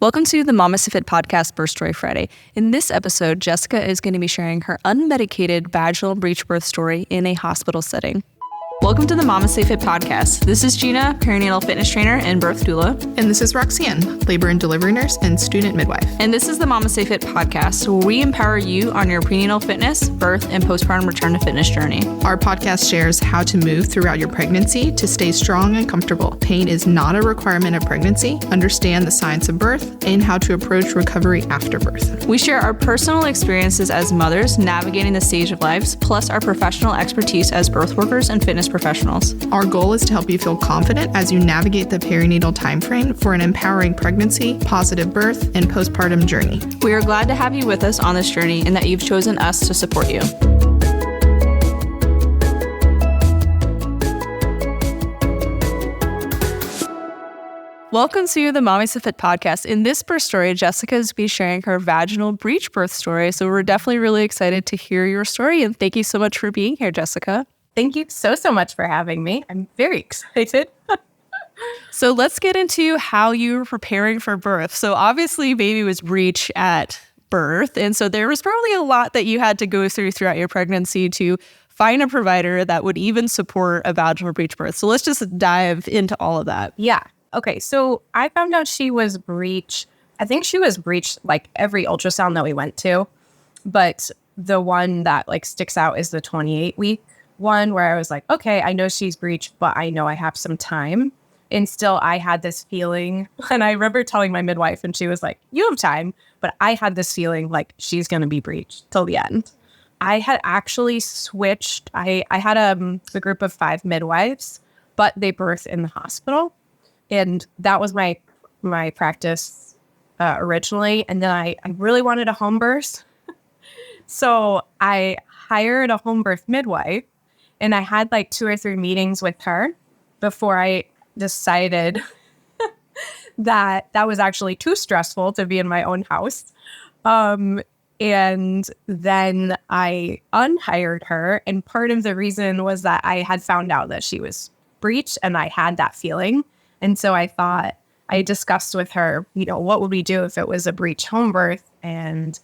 Welcome to the Mama Stay Fit podcast, Birth Story Friday. In this episode, Jessica is going to be sharing her unmedicated vaginal breech birth story in a hospital setting. Welcome to the Mama Stay Fit podcast. This is Gina, perinatal fitness trainer and birth doula. And this is Roxanne, labor and delivery nurse and student midwife. And this is the Mama Stay Fit podcast, where we empower you on your prenatal fitness, birth, and postpartum return to fitness journey. Our podcast shares how to move throughout your pregnancy to stay strong and comfortable. Pain is not a requirement of pregnancy. Understand the science of birth and how to approach recovery after birth. We share our personal experiences as mothers navigating the stage of lives, plus our professional expertise as birth workers and fitness professionals. Our goal is to help you feel confident as you navigate the perinatal timeframe for an empowering pregnancy, positive birth, and postpartum journey. We are glad to have you with us on this journey and that you've chosen us to support you. Welcome to the Mommy Stay Fit podcast. In this birth story, Jessica is be sharing her vaginal breech birth story. So we're definitely really excited to hear your story. And thank you so much for being here, Jessica. Thank you so much for having me. I'm very excited. So let's get into how you were preparing for birth. So obviously baby was breech at birth. And so there was probably a lot that you had to go through throughout your pregnancy to find a provider that would even support a vaginal breech birth. So let's just dive into all of that. Yeah. Okay. So I found out she was breech. I think she was breech like every ultrasound that we went to. But the one that like sticks out is the 28-week one where I was like, okay, I know she's breech, but I know I have some time. And still I had this feeling, and I remember telling my midwife and she was like, you have time. But I had this feeling like she's going to be breech till the end. I had actually switched. I had a group of 5 midwives, but they birthed in the hospital. And that was my practice originally. And then I really wanted a home birth. So I hired a home birth midwife. And I had like 2 or 3 meetings with her before I decided that was actually too stressful to be in my own house. And then I unhired her. And part of the reason was that I had found out that she was breech and I had that feeling. And so I thought, I discussed with her, what would we do if it was a breech home birth? And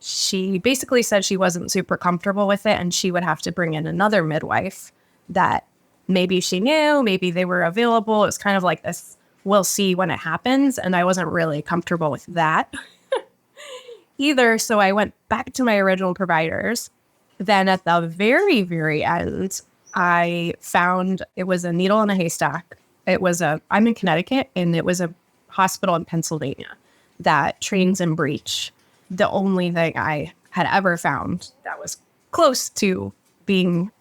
she basically said she wasn't super comfortable with it and she would have to bring in another midwife that maybe she knew, maybe they were available. It was kind of like this, we'll see when it happens. And I wasn't really comfortable with that either. So I went back to my original providers. Then at the very, very end, I found it was a needle in a haystack. I'm in Connecticut, and it was a hospital in Pennsylvania that trains in breech. The only thing I had ever found that was close to being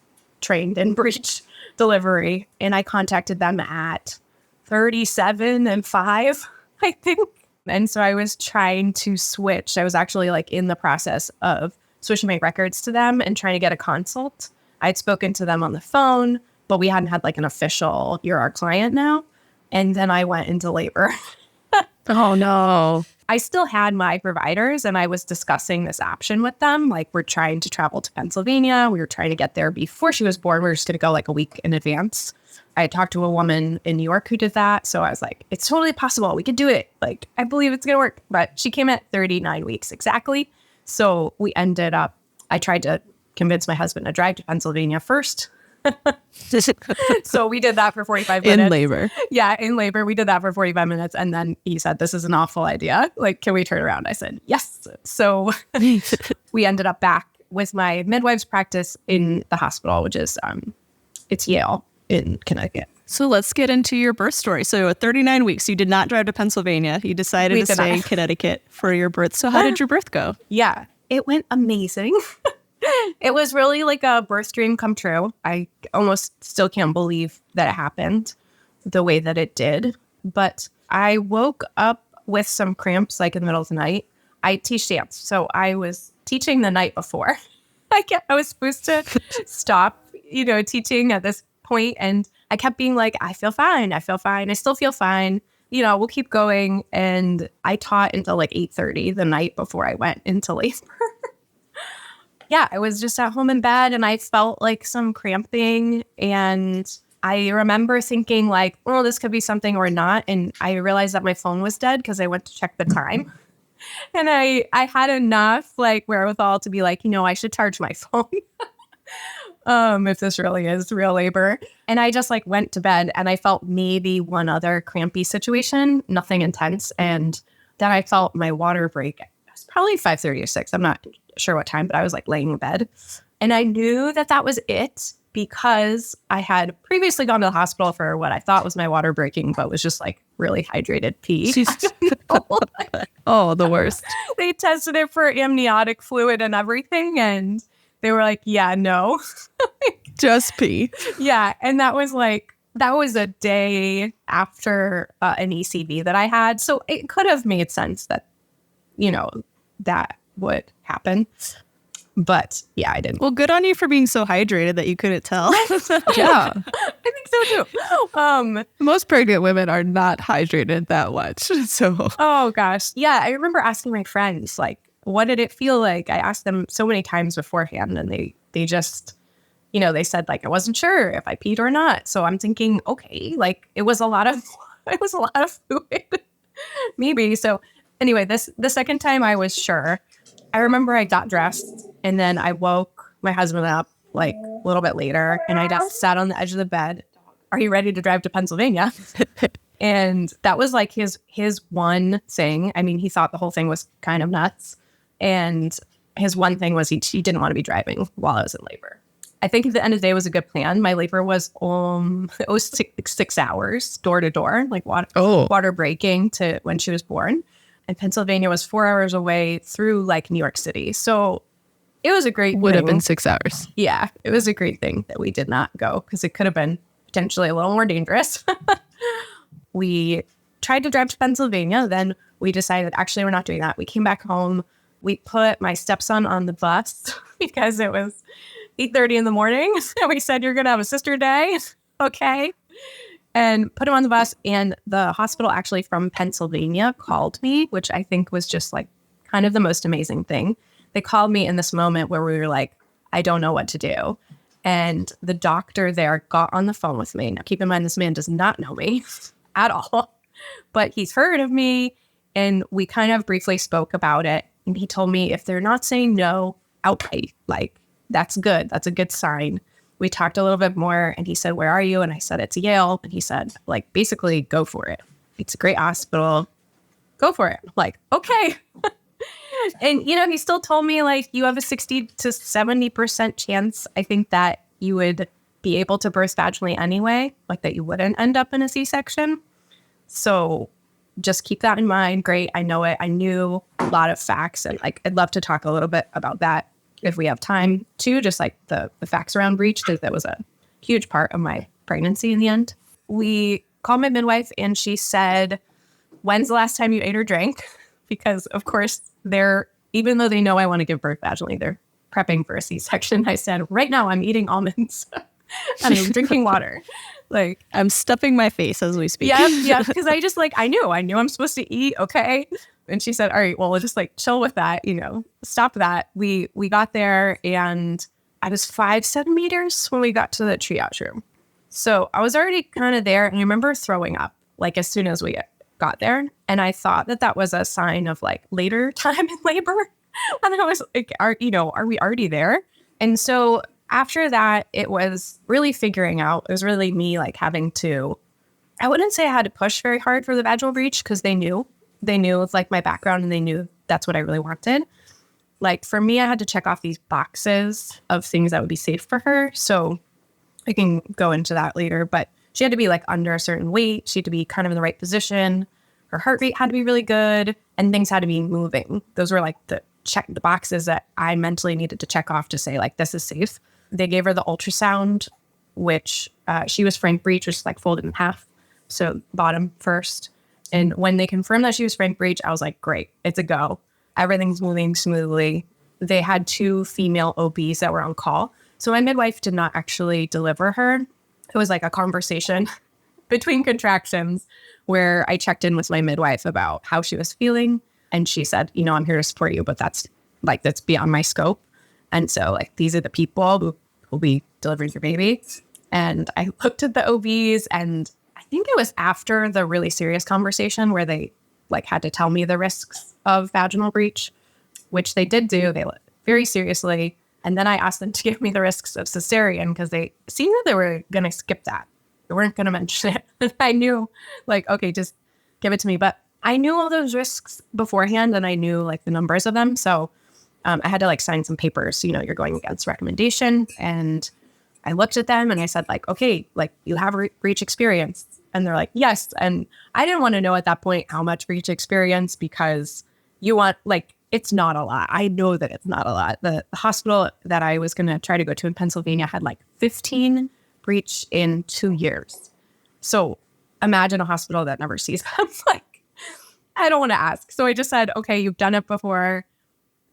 trained in breech delivery. And I contacted them at 37 and 5, I think. And so I was trying to switch. I was actually like in the process of switching my records to them and trying to get a consult. I'd spoken to them on the phone, but we hadn't had like an official, you're our client now. And then I went into labor. Oh, no. I still had my providers and I was discussing this option with them. Like, we're trying to travel to Pennsylvania. We were trying to get there before she was born. We were just going to go like a week in advance. I had talked to a woman in New York who did that. So I was like, it's totally possible. We could do it. Like, I believe it's going to work. But she came at 39 weeks exactly. So we ended up, I tried to convince my husband to drive to Pennsylvania first. So we did that for 45 minutes. In labor. Yeah, in labor. We did that for 45 minutes. And then he said, this is an awful idea. Like, can we turn around? I said, yes. So we ended up back with my midwife's practice in the hospital, which is, it's Yale in Connecticut. So let's get into your birth story. So at 39 weeks, you did not drive to Pennsylvania. You decided to stay in Connecticut for your birth. So how did your birth go? Yeah, it went amazing. It was really like a birth dream come true. I almost still can't believe that it happened the way that it did. But I woke up with some cramps like in the middle of the night. I teach dance. So I was teaching the night before. I was supposed to stop, teaching at this point. And I kept being like, I feel fine. I still feel fine. We'll keep going. And I taught until like 8:30 the night before I went into labor. Yeah, I was just at home in bed and I felt like some cramping and I remember thinking like, oh, this could be something or not. And I realized that my phone was dead because I went to check the time. And I had enough like wherewithal to be like, I should charge my phone if this really is real labor. And I just like went to bed and I felt maybe one other crampy situation, nothing intense. And then I felt my water break. It was probably 5:30 or 6. I'm not sure what time, but I was like laying in bed. And I knew that was it because I had previously gone to the hospital for what I thought was my water breaking, but was just like really hydrated pee. Oh, the worst. They tested it for amniotic fluid and everything. And they were like, yeah, no. Just pee. Yeah. And that was a day after an ECV that I had. So it could have made sense that, that would happen. But yeah, I didn't. Well, good on you for being so hydrated that you couldn't tell. Yeah, I think so too. Most pregnant women are not hydrated that much. So, oh gosh. Yeah, I remember asking my friends, like, what did it feel like? I asked them so many times beforehand and they just, they said like, I wasn't sure if I peed or not. So I'm thinking, okay, like it was a lot of fluid, maybe. So anyway, the second time I was sure. I remember I got dressed and then I woke my husband up like a little bit later and I just sat on the edge of the bed. Are you ready to drive to Pennsylvania? And that was like his one thing. I mean, he thought the whole thing was kind of nuts. And his one thing was he didn't want to be driving while I was in labor. I think at the end of the day it was a good plan. My labor was it was 6 hours door to door, like water breaking to when she was born. And Pennsylvania was 4 hours away through like New York City. So it was a great Would have been 6 hours. Yeah, it was a great thing that we did not go because it could have been potentially a little more dangerous. We tried to drive to Pennsylvania. Then we decided, actually, we're not doing that. We came back home. We put my stepson on the bus because it was 8:30 in the morning. And we said, you're going to have a sister day. Okay. And put him on the bus. And the hospital actually from Pennsylvania called me, which I think was just like kind of the most amazing thing. They called me in this moment where we were like, I don't know what to do. And the doctor there got on the phone with me. Now, keep in mind, this man does not know me at all, but he's heard of me. And we kind of briefly spoke about it. And he told me if they're not saying no outright, like that's good. That's a good sign. We talked a little bit more and he said, where are you? And I said, it's Yale. And he said, like, basically go for it. It's a great hospital. Go for it. Like, okay. And, he still told me like you have a 60 to 70% chance. I think that you would be able to birth vaginally anyway, like that you wouldn't end up in a C-section. So just keep that in mind. Great. I know it. I knew a lot of facts and like, I'd love to talk a little bit about that if we have time too, just like the facts around breech, because that was a huge part of my pregnancy in the end. We called my midwife and she said, when's the last time you ate or drank? Because of course even though they know I want to give birth vaginally, they're prepping for a C-section. I said, right now I'm eating almonds and I'm drinking water. Like I'm stuffing my face as we speak. Yeah. Because I just like, I knew I'm supposed to eat. Okay. And she said, all right, well, we'll just like chill with that, stop that. We got there and I was 5 centimeters when we got to the triage room. So I was already kind of there. And I remember throwing up like as soon as we got there. And I thought that was a sign of like later time in labor. And I was like, are we already there? And so after that, it was really figuring out, it was really me like having to, I wouldn't say I had to push very hard for the vaginal breech because they knew with like my background and they knew that's what I really wanted. Like for me, I had to check off these boxes of things that would be safe for her. So I can go into that later, but she had to be like under a certain weight. She had to be kind of in the right position. Her heart rate had to be really good and things had to be moving. Those were like the boxes that I mentally needed to check off to say like, this is safe. They gave her the ultrasound, which she was frank breech, which is like folded in half. So bottom first. And when they confirmed that she was frank breech, I was like, great, it's a go. Everything's moving smoothly. They had 2 female OBs that were on call. So my midwife did not actually deliver her. It was like a conversation between contractions where I checked in with my midwife about how she was feeling. And she said, I'm here to support you, but that's beyond my scope. And so like, these are the people who will be delivering your baby. And I looked at the OBs, and I think it was after the really serious conversation where they like had to tell me the risks of vaginal breech, which they did do. They looked very seriously. And then I asked them to give me the risks of cesarean because they seemed that they were going to skip that. They weren't going to mention it. I knew like, okay, just give it to me. But I knew all those risks beforehand, and I knew like the numbers of them. So I had to like sign some papers, you're going against recommendation. And I looked at them and I said like, okay, like you have breech experience. And they're like, yes. And I didn't want to know at that point how much breech experience, because you want like, it's not a lot. I know that it's not a lot. The hospital that I was going to try to go to in Pennsylvania had like 15 breech in 2 years. So imagine a hospital that never sees them. Like, I don't want to ask. So I just said, okay, you've done it before.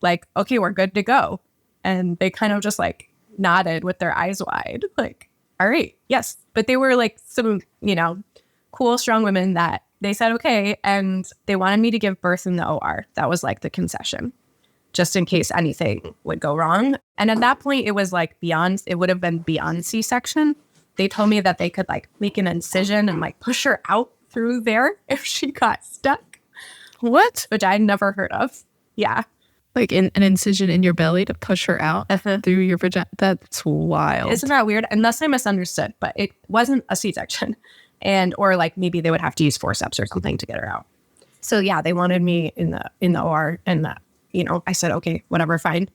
Like, okay, we're good to go. And they kind of just like nodded with their eyes wide. Like, all right, yes. But they were like some, cool, strong women that they said, okay. And they wanted me to give birth in the OR. That was like the concession, just in case anything would go wrong. And at that point, it was like it would have been beyond C-section. They told me that they could like make an incision and like push her out through there if she got stuck. What? Which I'd never heard of. Yeah. Like an incision in your belly to push her out through your vagina. That's wild. Isn't that weird? Unless I misunderstood, but it wasn't a C-section. Or like maybe they would have to use forceps or something to get her out. So yeah, they wanted me in the OR, and I said, okay, whatever, fine.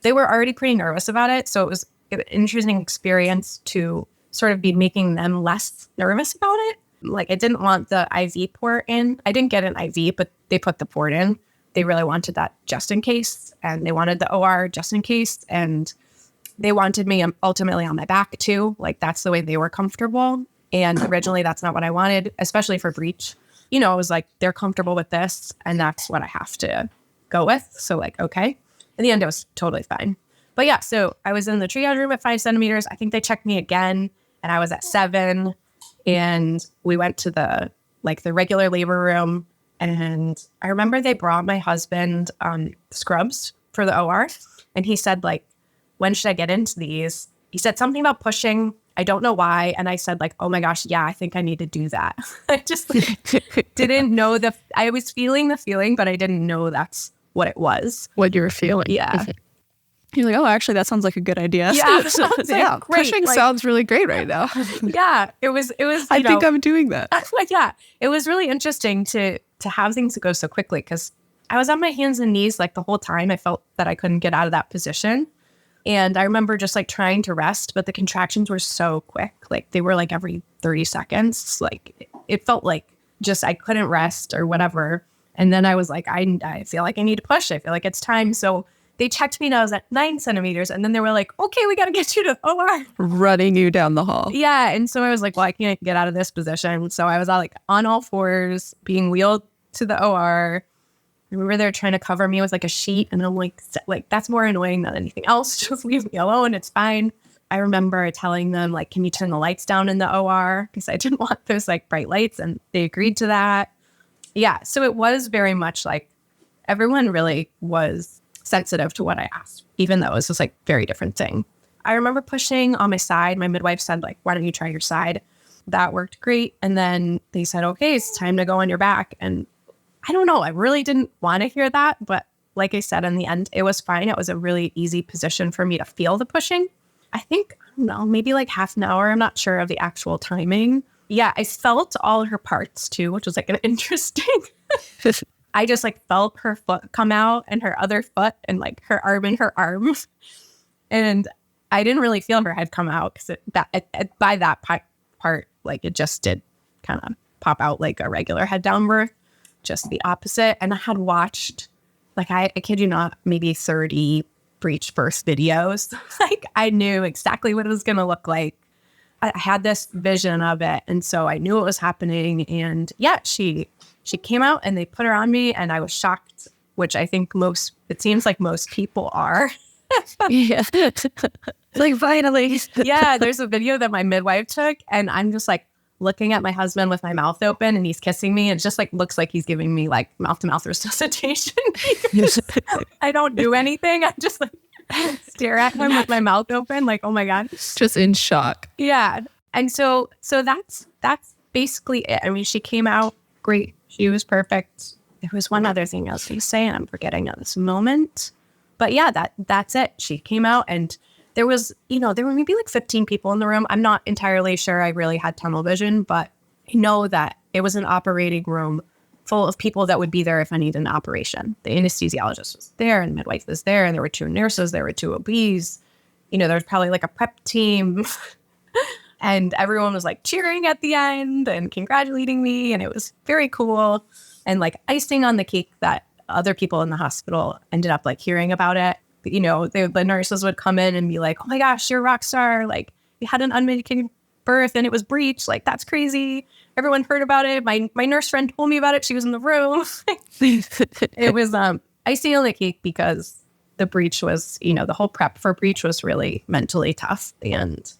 They were already pretty nervous about it. So it was an interesting experience to sort of be making them less nervous about it. Like I didn't want the IV port in. I didn't get an IV, but they put the port in. They really wanted that just in case. And they wanted the OR just in case. And they wanted me ultimately on my back too. Like that's the way they were comfortable. And originally that's not what I wanted, especially for breech. It was like, they're comfortable with this and that's what I have to go with. So like, okay. In the end, it was totally fine. But yeah, so I was in the triage room at 5 centimeters. I think they checked me again and I was at 7. And we went to the regular labor room. And I remember they brought my husband scrubs for the OR. And he said, like, when should I get into these? He said something about pushing. I don't know why. And I said like, oh my gosh, yeah, I think I need to do that. I just didn't know I was feeling the feeling, but I didn't know that's what it was. What you were feeling. Yeah. You're like, oh, actually, that sounds like a good idea. Yeah, sounds like great. Pushing sounds really great right now. Yeah, it was. I think I'm doing that. Like, yeah, it was really interesting to have things go so quickly because I was on my hands and knees like the whole time. I felt that I couldn't get out of that position. And I remember just like trying to rest, but the contractions were so quick. Like they were like every 30 seconds. Like it felt like just I couldn't rest or whatever. And then I was like, I feel like I need to push. I feel like it's time. So they checked me and I was at 9 centimeters. And then they were like, okay, we got to get you to OR. Running you down the hall. Yeah. And so I was like, well, I can't get out of this position. So I was like on all fours being wheeled to the OR. I remember they were trying to cover me with like a sheet and I'm like, that's more annoying than anything else. Just leave me alone. It's fine. I remember telling them like, can you turn the lights down in the OR? Because I didn't want those like bright lights and they agreed to that. Yeah. So it was very much like everyone really was sensitive to what I asked, even though it was just like very different thing. I remember pushing on my side. My midwife said like, why don't you try your side? That worked great. And then they said, okay, it's time to go on your back. And I don't know. I really didn't want to hear that. But like I said, in the end, it was fine. It was a really easy position for me to feel the pushing. I think, I don't know, maybe like half an hour. I'm not sure of the actual timing. Yeah, I felt all her parts too, which was like an interesting. I just like felt her foot come out and her other foot and like her arm and her arm. And I didn't really feel her head come out because by that part, like it just did kind of pop out like a regular head down birth. Just the opposite. And I had watched, like, I kid you not, maybe 30 breech birth videos. Like, I knew exactly what it was going to look like. I had this vision of it. And so I knew it was happening. And yeah, she came out and they put her on me and I was shocked, which I think it seems like most people are. Yeah. Like, finally. Yeah, there's a video that my midwife took and I'm just like, looking at my husband with my mouth open and he's kissing me. It just like looks like he's giving me like mouth to mouth resuscitation. I don't do anything. I'm just like stare at him with my mouth open, like, oh my God. Just in shock. Yeah. And so that's basically it. I mean, she came out great. She was perfect. There was one other thing I was going to say, and I'm forgetting at this moment. But yeah, that's it. She came out, and there was, there were maybe like 15 people in the room. I'm not entirely sure. I really had tunnel vision, but I know that it was an operating room full of people that would be there if I needed an operation. The anesthesiologist was there, and the midwife was there, and there were 2 nurses, there were 2 OBs. There was probably like a prep team. And everyone was like cheering at the end and congratulating me. And it was very cool. And like icing on the cake that other people in the hospital ended up like hearing about it. The nurses would come in and be like, oh my gosh, you're a rock star. Like you had an unmedicated birth and it was breech. Like that's crazy. Everyone heard about it. My nurse friend told me about it. She was in the room. It was icing on the cake because the breech was, the whole prep for breech was really mentally tough. And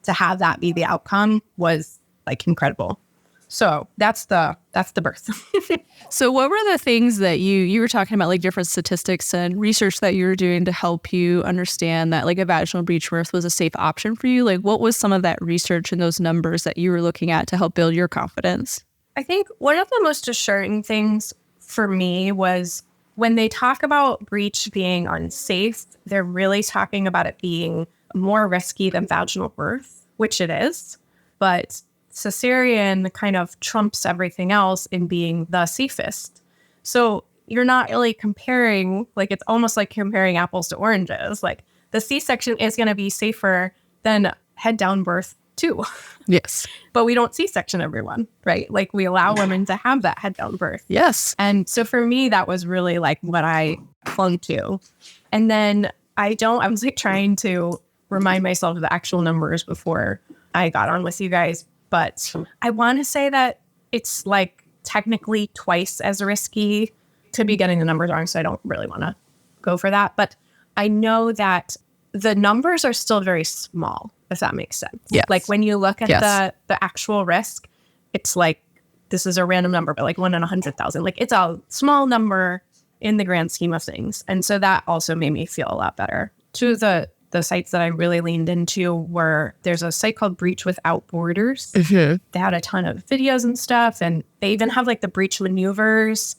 to have that be the outcome was like incredible. So that's the birth. So what were the things that you were talking about, like different statistics and research that you were doing to help you understand that like a vaginal breech birth was a safe option for you? Like what was some of that research and those numbers that you were looking at to help build your confidence? I think one of the most assuring things for me was when they talk about breech being unsafe, they're really talking about it being more risky than vaginal birth, which it is. But cesarean kind of trumps everything else in being the safest. So you're not really comparing, like it's almost like comparing apples to oranges. Like the C-section is going to be safer than head down birth too. Yes. But we don't C-section everyone, right? Like we allow women to have that head down birth. Yes. And so for me, that was really like what I clung to. And then I was like trying to remind myself of the actual numbers before I got on with you guys. But I want to say that it's like technically twice as risky to be getting the numbers wrong. So I don't really want to go for that. But I know that the numbers are still very small, if that makes sense. Yes. Like when you look at the actual risk, it's like, this is a random number, but like 1 in 100,000. Like it's a small number in the grand scheme of things. And so that also made me feel a lot better. Two of the sites that I really leaned into were, there's a site called Breech Without Borders. Mm-hmm. They had a ton of videos and stuff. And they even have like the breech maneuvers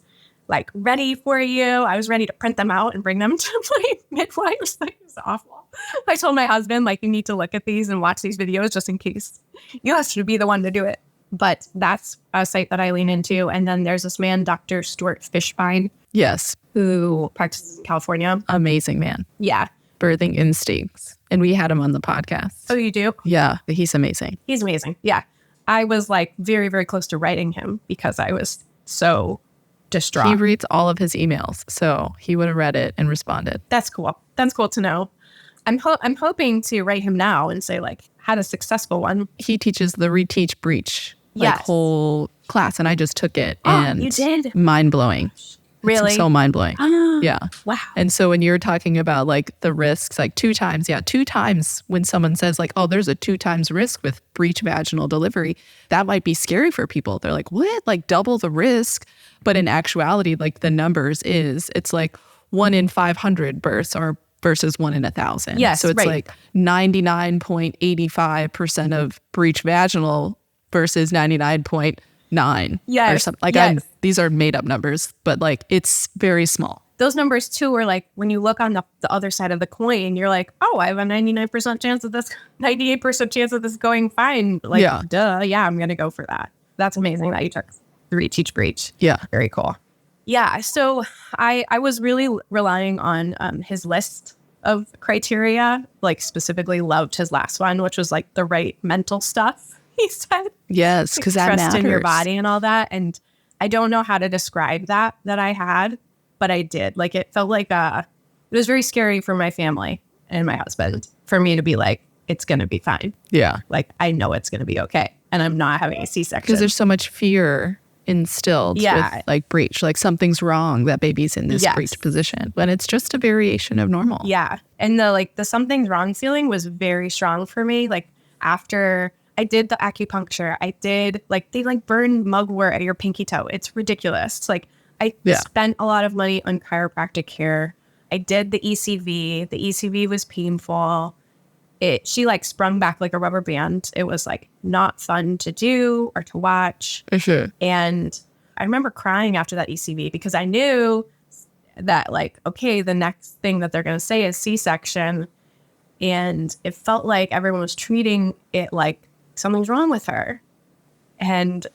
like ready for you. I was ready to print them out and bring them to my midwives. Like, it was awful. I told my husband, like, you need to look at these and watch these videos just in case you have to be the one to do it. But that's a site that I lean into. And then there's this man, Dr. Stuart Fischbein. Yes. Who practices in California. Amazing man. Yeah. Birthing Instincts. And we had him on the podcast. Oh, you do? Yeah. He's amazing. He's amazing. Yeah. I was like very, very close to writing him because I was so distraught. He reads all of his emails. So he would have read it and responded. That's cool. That's cool to know. I'm hoping to write him now and say like, had a successful one. He teaches the Reteach Breech whole class. And I just took it. And you did? Mind blowing. Really? It's so mind blowing. Yeah. Wow. And so when you're talking about like the risks, like 2 times, when someone says like, oh, there's a 2 times risk with breech vaginal delivery, that might be scary for people. They're like, what? Like double the risk. But in actuality, like the numbers it's like 1 in 500 births are versus 1 in 1,000. Yes. So it's like 99.85% of breech vaginal versus 99.9. Yes. Or something. Like these are made up numbers, but like it's very small. Those numbers too are like, when you look on the other side of the coin, you're like, oh, I have a 99% chance of this, 98% chance of this going fine. Like, duh, yeah, I'm going to go for that. That's amazing that you took the Reteach Breech. Yeah. Very cool. Yeah. So I was really relying on his list of criteria, like specifically loved his last one, which was like the right mental stuff. He said, yes, because that trust matters. in your body and all that. And I don't know how to describe that I had, but I did. Like it felt like it was very scary for my family and my husband for me to be like, it's going to be fine. Yeah. Like I know it's going to be okay. And I'm not having a C-section. Because there's so much fear instilled with like breech, like something's wrong, that baby's in this breech position, when it's just a variation of normal. Yeah. And the something's wrong feeling was very strong for me. Like after I did the acupuncture, I did they burn mugwort at your pinky toe. It's ridiculous. Like I spent a lot of money on chiropractic care. I did the ECV. The ECV was painful. She like sprung back like a rubber band. It was like not fun to do or to watch. For sure. And I remember crying after that ECV because I knew that like, okay, the next thing that they're going to say is C-section. And it felt like everyone was treating it like something's wrong with her. And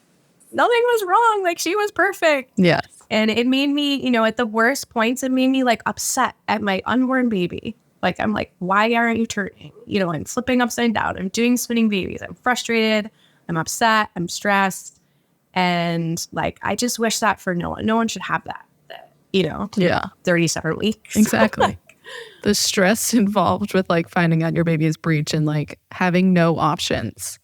nothing was wrong. Like, she was perfect. Yes. And it made me, at the worst points, it made me like upset at my unborn baby. Like, I'm like, why aren't you turning? I'm flipping upside down. I'm doing spinning babies. I'm frustrated. I'm upset. I'm stressed. And like, I just wish that for no one. No one should have that. Yeah. 37 weeks. Exactly. The stress involved with like finding out your baby is breech and like having no options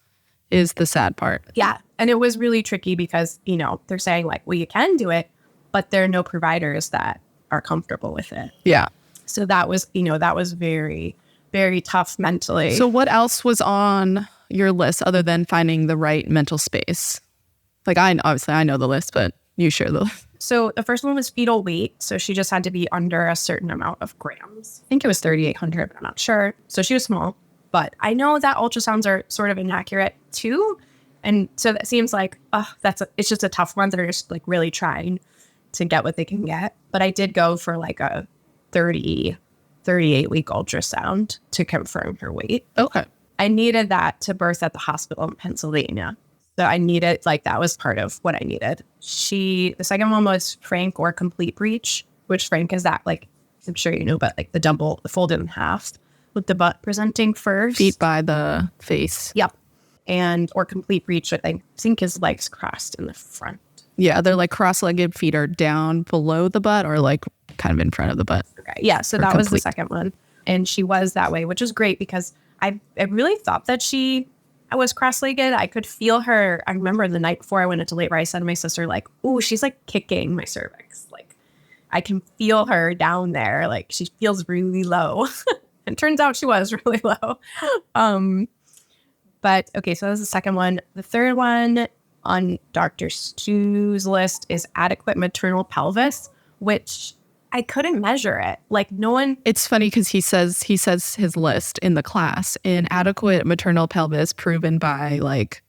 is the sad part. Yeah. And it was really tricky because, they're saying like, well, you can do it, but there are no providers that are comfortable with it. Yeah. So that was, that was very, very tough mentally. So what else was on your list other than finding the right mental space? Like, obviously I know the list, but you share the list. So the first one was fetal weight. So she just had to be under a certain amount of grams. I think it was 3,800, but I'm not sure. So she was small. But I know that ultrasounds are sort of inaccurate too. And so that seems like, it's just a tough one. They're just like really trying to get what they can get. But I did go for like a 38-week ultrasound to confirm her weight. Okay. I needed that to birth at the hospital in Pennsylvania. So I needed, like, that was part of what I needed. The second one was frank or complete breech, which frank is that, like, I'm sure you know, but like the folded in half with the butt presenting first. Feet by the face. Yep. Or complete breech, which I think is legs crossed in the front. Yeah, they're like cross-legged, feet are down below the butt or like kind of in front of the butt. Okay. Yeah, so that was the second one. And she was that way, which was great because I really thought that I was cross-legged. I could feel her. I remember the night before I went into labor, I said to my sister, like, ooh, she's like kicking my cervix. Like, I can feel her down there. Like, she feels really low. And turns out she was really low. But okay, so that was the second one. The third one on Dr. Stu's list is adequate maternal pelvis, which I couldn't measure it. Like, no one. It's funny because he says his list in the class, inadequate maternal pelvis proven by like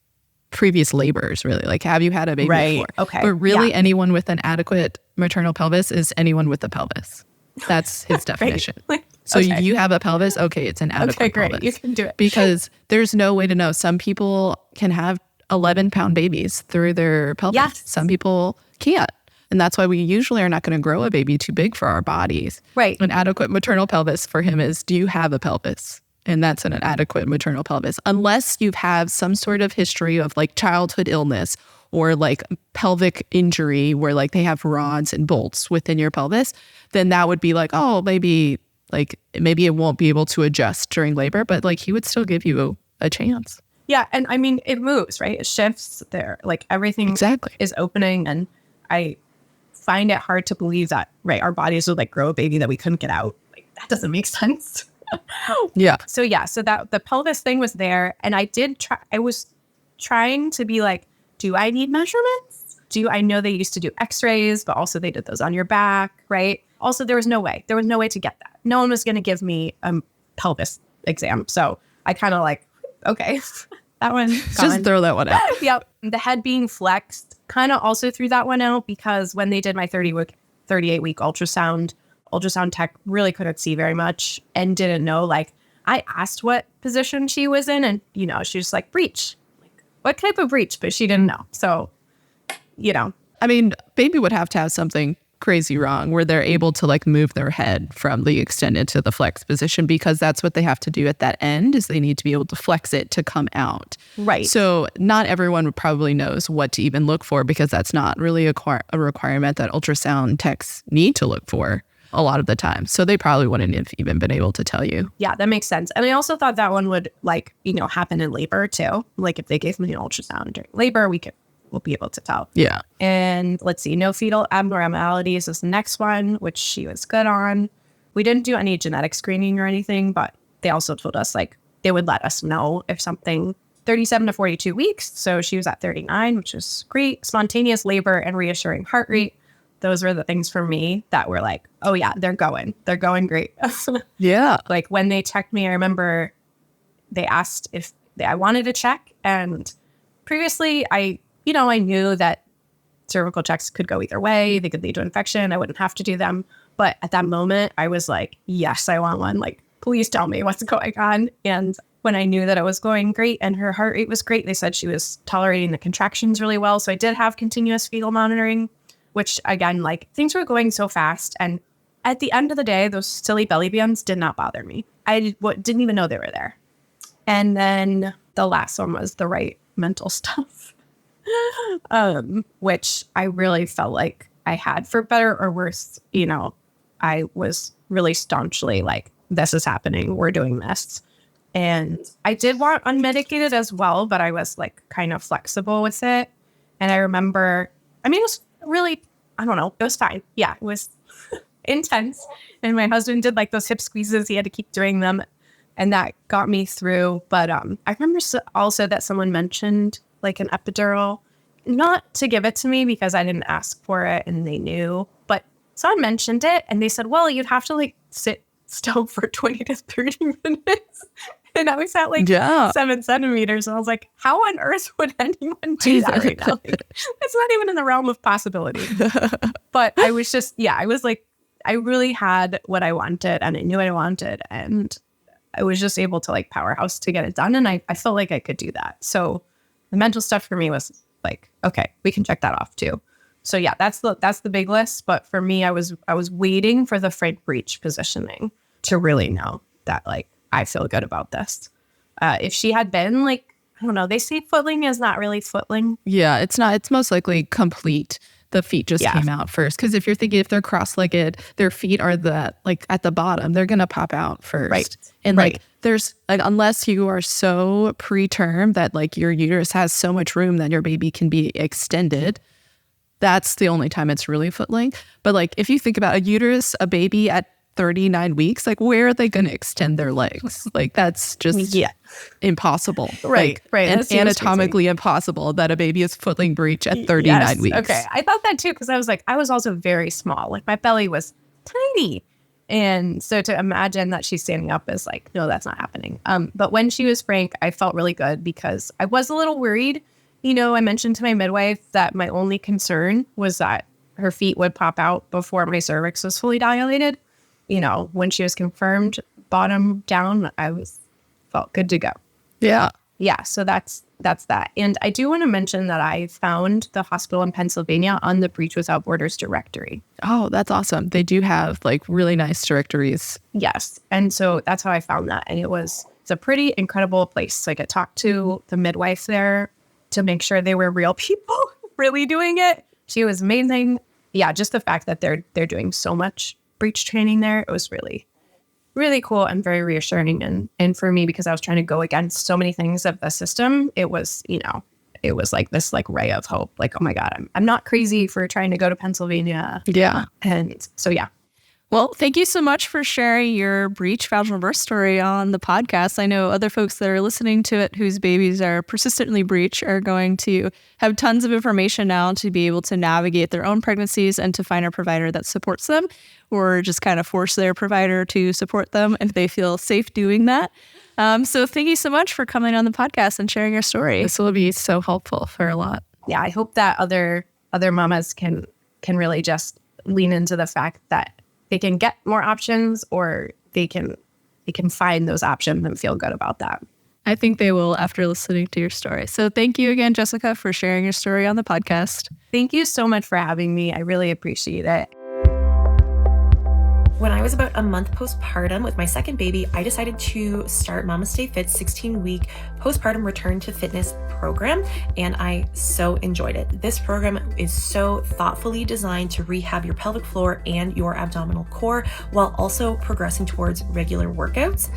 previous labors, really. Like, have you had a baby before? Okay. But really, anyone with an adequate maternal pelvis is anyone with a pelvis. That's his definition. Right. So okay. you have a pelvis? Okay, it's an adequate Okay, great. pelvis. You can do it. Because there's no way to know. Some people can have 11-pound babies through their pelvis. Yes. Some people can't. And that's why we usually are not going to grow a baby too big for our bodies. Right. An adequate maternal pelvis for him is, do you have a pelvis? And that's an adequate maternal pelvis. Unless you have some sort of history of like childhood illness or like pelvic injury where like they have rods and bolts within your pelvis, then that would be like, oh, maybe it won't be able to adjust during labor, but like he would still give you a chance. Yeah. And I mean, it moves, right? It shifts there. Like, everything Exactly. is opening. And I find it hard to believe that, right, our bodies would like grow a baby that we couldn't get out. Like, that doesn't make sense. Yeah. So that the pelvis thing was there. And I was trying to be like, do I need measurements? I know they used to do x-rays, but also they did those on your back, right? Also, there was no way to get that. No one was going to give me a pelvis exam. So I kind of like, okay, that one. Just throw that one out. Yep. The head being flexed kind of also threw that one out because when they did my 38-week ultrasound tech really couldn't see very much and didn't know. Like, I asked what position she was in and, she was like, breech. Like, what type of breech? But she didn't know. So, I mean, baby would have to have something crazy wrong where they're able to like move their head from the extended to the flex position, because that's what they have to do at that end, is they need to be able to flex it to come out. Right. So not everyone probably knows what to even look for, because that's not really a requirement that ultrasound techs need to look for a lot of the time. So they probably wouldn't have even been able to tell you. Yeah, that makes sense. And I also thought that one would happen in labor too. Like, if they gave me an ultrasound during labor, we'll be able to tell. Yeah. And let's see, no fetal abnormalities is the next one, which she was good on. We didn't do any genetic screening or anything, but they also told us like they would let us know if something 37 to 42 weeks. So she was at 39, which is great. Spontaneous labor and reassuring heart rate. those were the things for me that were like, oh yeah, they're going great. Yeah. Like when they checked me, I remember they asked if I wanted to check. And previously I knew that cervical checks could go either way. They could lead to infection. I wouldn't have to do them. But at that moment I was like, yes, I want one. Like, please tell me what's going on. And when I knew that it was going great and her heart rate was great, they said she was tolerating the contractions really well. So I did have continuous fetal monitoring, which again, like things were going so fast. And at the end of the day, those silly belly bands did not bother me. I didn't even know they were there. And then the last one was the right mental stuff, which I really felt like I had, for better or worse. I was really staunchly like, this is happening. We're doing this. And I did want unmedicated as well, but I was like kind of flexible with it. And I remember, it was really, I don't know, it was fine. Yeah, it was intense. And my husband did like those hip squeezes. He had to keep doing them. And that got me through. But I remember also that someone mentioned like an epidural, not to give it to me because I didn't ask for it and they knew. But someone mentioned it and they said, well, you'd have to like sit still for 20 to 30 minutes. And I was at like 7 centimeters. And I was like, how on earth would anyone do that right now? Like, it's not even in the realm of possibility. But I was just, I was like, I really had what I wanted and I knew what I wanted. And I was just able to like powerhouse to get it done. And I felt like I could do that. So the mental stuff for me was like, okay, we can check that off too. So yeah, that's the big list. But for me, I was waiting for the Frank Breech positioning to really know that like, I feel good about this. If she had been like, I don't know, they say footling is not really footling. Yeah, it's not. It's most likely complete. The feet just came out first. Because if you're thinking if they're cross-legged, their feet are like at the bottom, they're going to pop out first. Right. And like there's like, unless you are so preterm that like your uterus has so much room that your baby can be extended, that's the only time it's really footling. But like if you think about a uterus, a baby at 39 weeks, like where are they going to extend their legs? Like that's just impossible. Right. And anatomically impossible that a baby is footling breech at 39 weeks. Okay. I thought that too, because I was like, I was also very small. Like my belly was tiny. And so to imagine that she's standing up is like, no, that's not happening. But when she was Frank, I felt really good because I was a little worried. I mentioned to my midwife that my only concern was that her feet would pop out before my cervix was fully dilated. When she was confirmed bottom down, felt good to go. Yeah. Yeah. So that's that. And I do want to mention that I found the hospital in Pennsylvania on the Breech Without Borders directory. Oh, that's awesome. They do have like really nice directories. Yes. And so that's how I found that. And it's a pretty incredible place. Like I talked to the midwife there to make sure they were real people really doing it. She was amazing. Yeah. Just the fact that they're doing so much breech training there, it was really, really cool and very reassuring. And for me, because I was trying to go against so many things of the system, it was, it was like this like ray of hope. Like, oh my God, I'm not crazy for trying to go to Pennsylvania. Yeah. And so, yeah. Well, thank you so much for sharing your breech vaginal birth story on the podcast. I know other folks that are listening to it whose babies are persistently breech are going to have tons of information now to be able to navigate their own pregnancies and to find a provider that supports them, or just kind of force their provider to support them if they feel safe doing that. So thank you so much for coming on the podcast and sharing your story. This will be so helpful for a lot. Yeah, I hope that other mamas can really just lean into the fact that they can get more options, or they can find those options and feel good about that. I think they will after listening to your story. So thank you again, Jessica, for sharing your story on the podcast. Thank you so much for having me. I really appreciate it. When I was about a month postpartum with my second baby, I decided to start Mama Stay Fit 16-week postpartum return to fitness program, and I so enjoyed it. This program is so thoughtfully designed to rehab your pelvic floor and your abdominal core while also progressing towards regular workouts.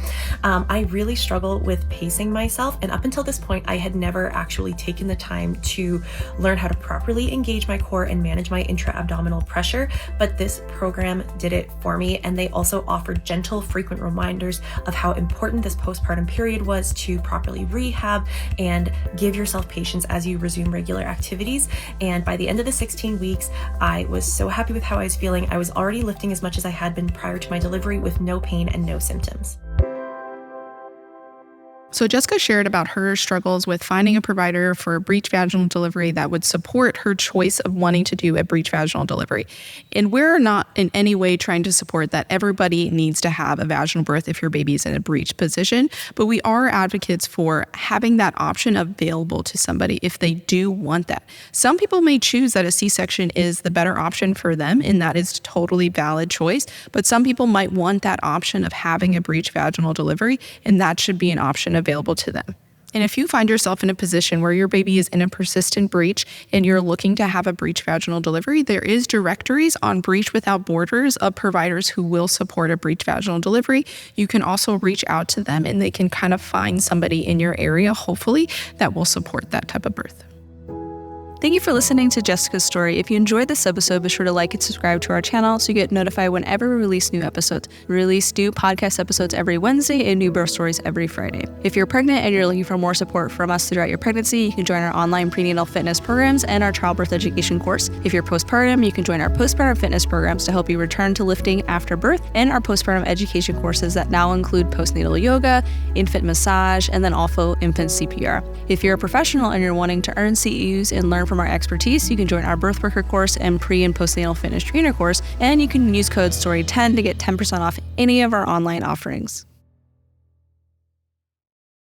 I really struggle with pacing myself, and up until this point, I had never actually taken the time to learn how to properly engage my core and manage my intra-abdominal pressure, but this program did it for me. And and they also offered gentle, frequent reminders of how important this postpartum period was to properly rehab and give yourself patience as you resume regular activities. And by the end of the 16 weeks, I was so happy with how I was feeling. I was already lifting as much as I had been prior to my delivery with no pain and no symptoms. So Jessica shared about her struggles with finding a provider for breech vaginal delivery that would support her choice of wanting to do a breech vaginal delivery. And we're not in any way trying to support that everybody needs to have a vaginal birth if your baby is in a breech position, but we are advocates for having that option available to somebody if they do want that. Some people may choose that a C-section is the better option for them, and that is a totally valid choice, but some people might want that option of having a breech vaginal delivery, and that should be an option available to them. And if you find yourself in a position where your baby is in a persistent breech and you're looking to have a breech vaginal delivery, there is directories on Breech Without Borders of providers who will support a breech vaginal delivery. You can also reach out to them and they can kind of find somebody in your area, hopefully, that will support that type of birth. Thank you for listening to Jessica's story. If you enjoyed this episode, be sure to like and subscribe to our channel so you get notified whenever we release new episodes. We release new podcast episodes every Wednesday and new birth stories every Friday. If you're pregnant and you're looking for more support from us throughout your pregnancy, you can join our online prenatal fitness programs and our childbirth education course. If you're postpartum, you can join our postpartum fitness programs to help you return to lifting after birth, and our postpartum education courses that now include postnatal yoga, infant massage, and then also infant CPR. If you're a professional and you're wanting to earn CEUs and learn from our expertise, you can join our birth worker course and pre and postnatal fitness trainer course, and you can use code STORY10 to get 10% off any of our online offerings.